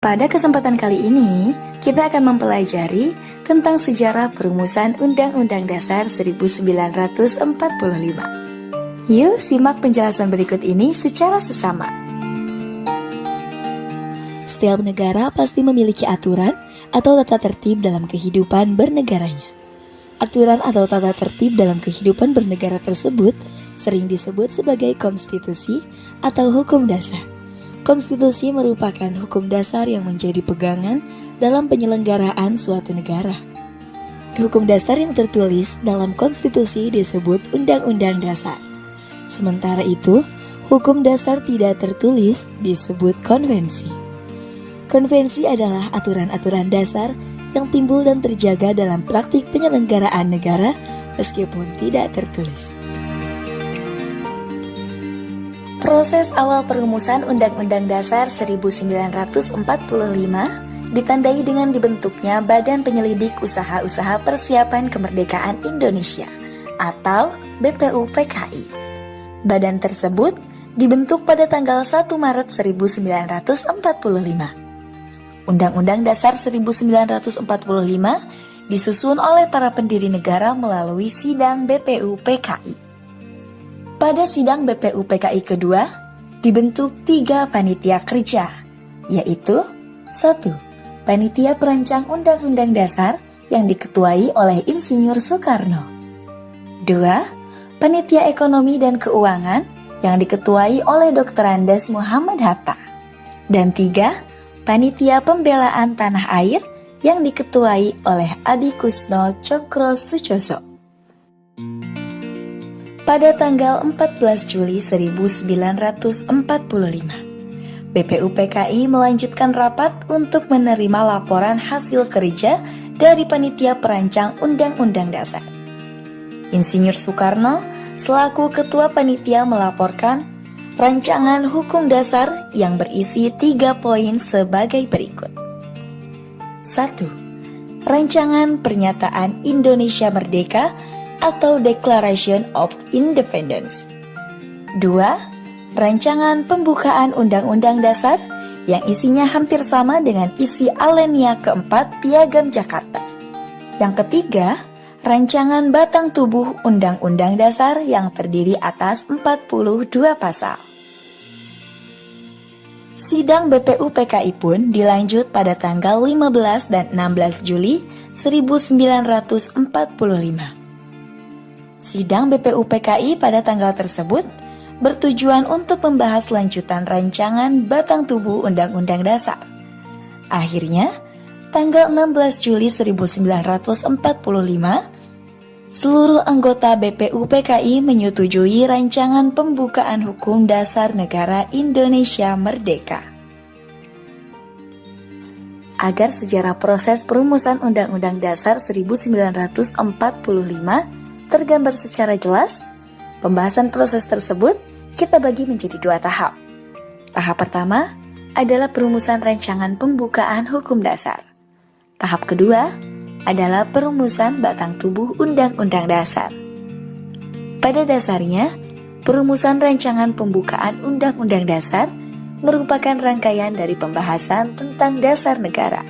Pada kesempatan kali ini, kita akan mempelajari tentang sejarah perumusan Undang-Undang Dasar 1945. Yuk, simak penjelasan berikut ini secara sesama. Setiap negara pasti memiliki aturan atau tata tertib dalam kehidupan bernegaranya. Aturan atau tata tertib dalam kehidupan bernegara tersebut sering disebut sebagai konstitusi atau hukum dasar. Konstitusi merupakan hukum dasar yang menjadi pegangan dalam penyelenggaraan suatu negara. Hukum dasar yang tertulis dalam konstitusi disebut Undang-Undang Dasar. Sementara itu, hukum dasar tidak tertulis disebut konvensi. Konvensi adalah aturan-aturan dasar yang timbul dan terjaga dalam praktik penyelenggaraan negara meskipun tidak tertulis. Proses awal perumusan Undang-Undang Dasar 1945 ditandai dengan dibentuknya Badan Penyelidik Usaha-Usaha Persiapan Kemerdekaan Indonesia atau BPUPKI. Badan tersebut dibentuk pada tanggal 1 Maret 1945. Undang-Undang Dasar 1945 disusun oleh para pendiri negara melalui sidang BPUPKI. Pada sidang BPUPKI kedua, dibentuk 3 panitia kerja, yaitu 1. Panitia Perancang Undang-Undang Dasar yang diketuai oleh Insinyur Soekarno. 2. Panitia Ekonomi dan Keuangan yang diketuai oleh Dr. Andes Muhammad Hatta. Dan 3. Panitia Pembelaan Tanah Air yang diketuai oleh Adi Kusno Cokro Sucoso. Pada tanggal 14 Juli 1945, BPUPKI melanjutkan rapat untuk menerima laporan hasil kerja dari Panitia Perancang Undang-Undang Dasar. Insinyur Soekarno selaku Ketua Panitia melaporkan rancangan hukum dasar yang berisi 3 poin sebagai berikut. 1. Rancangan Pernyataan Indonesia Merdeka atau Declaration of Independence. 2. Rancangan pembukaan Undang-Undang Dasar yang isinya hampir sama dengan isi Alenia keempat Piagam Jakarta. Yang ketiga, rancangan batang tubuh Undang-Undang Dasar yang terdiri atas 42 pasal. Sidang BPUPKI pun dilanjut pada tanggal 15 dan 16 Juli 1945. Sidang BPUPKI pada tanggal tersebut bertujuan untuk membahas lanjutan rancangan batang tubuh Undang-Undang Dasar. Akhirnya, tanggal 16 Juli 1945, seluruh anggota BPUPKI menyetujui rancangan pembukaan hukum dasar negara Indonesia Merdeka. Agar sejarah proses perumusan Undang-Undang Dasar 1945 tergambar secara jelas, pembahasan proses tersebut kita bagi menjadi 2 tahap. Tahap pertama adalah perumusan rancangan pembukaan hukum dasar. Tahap kedua adalah perumusan batang tubuh Undang-Undang Dasar. Pada dasarnya, perumusan rancangan pembukaan Undang-Undang Dasar merupakan rangkaian dari pembahasan tentang dasar negara.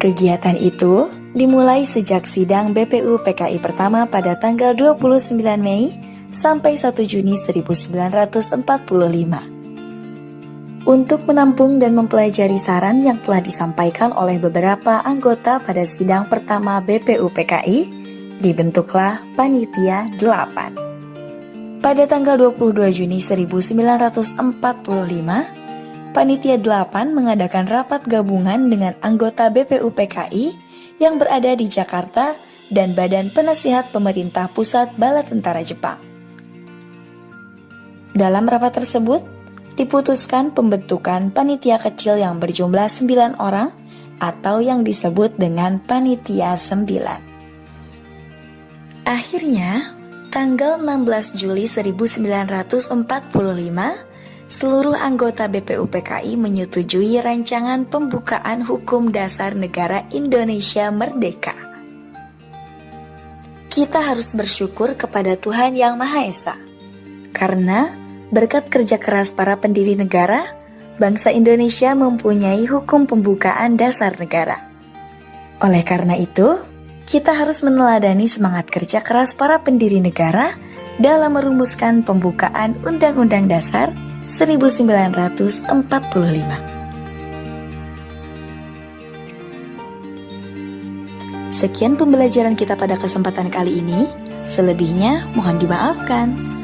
Kegiatan itu dimulai sejak sidang BPUPKI pertama pada tanggal 29 Mei sampai 1 Juni 1945. Untuk menampung dan mempelajari saran yang telah disampaikan oleh beberapa anggota pada sidang pertama BPUPKI, dibentuklah Panitia 8. Pada tanggal 22 Juni 1945, Panitia 8 mengadakan rapat gabungan dengan anggota BPUPKI yang berada di Jakarta dan Badan Penasihat Pemerintah Pusat Bala Tentara Jepang. Dalam rapat tersebut, diputuskan pembentukan panitia kecil yang berjumlah 9 orang atau yang disebut dengan Panitia 9. Akhirnya, tanggal 16 Juli 1945, seluruh anggota BPUPKI menyetujui rancangan pembukaan hukum dasar negara Indonesia Merdeka. Kita harus bersyukur kepada Tuhan Yang Maha Esa, karena berkat kerja keras para pendiri negara, bangsa Indonesia mempunyai hukum pembukaan dasar negara. Oleh karena itu, kita harus meneladani semangat kerja keras para pendiri negara dalam merumuskan pembukaan Undang-Undang Dasar 1945. Sekian pembelajaran kita pada kesempatan kali ini. Selebihnya mohon dimaafkan.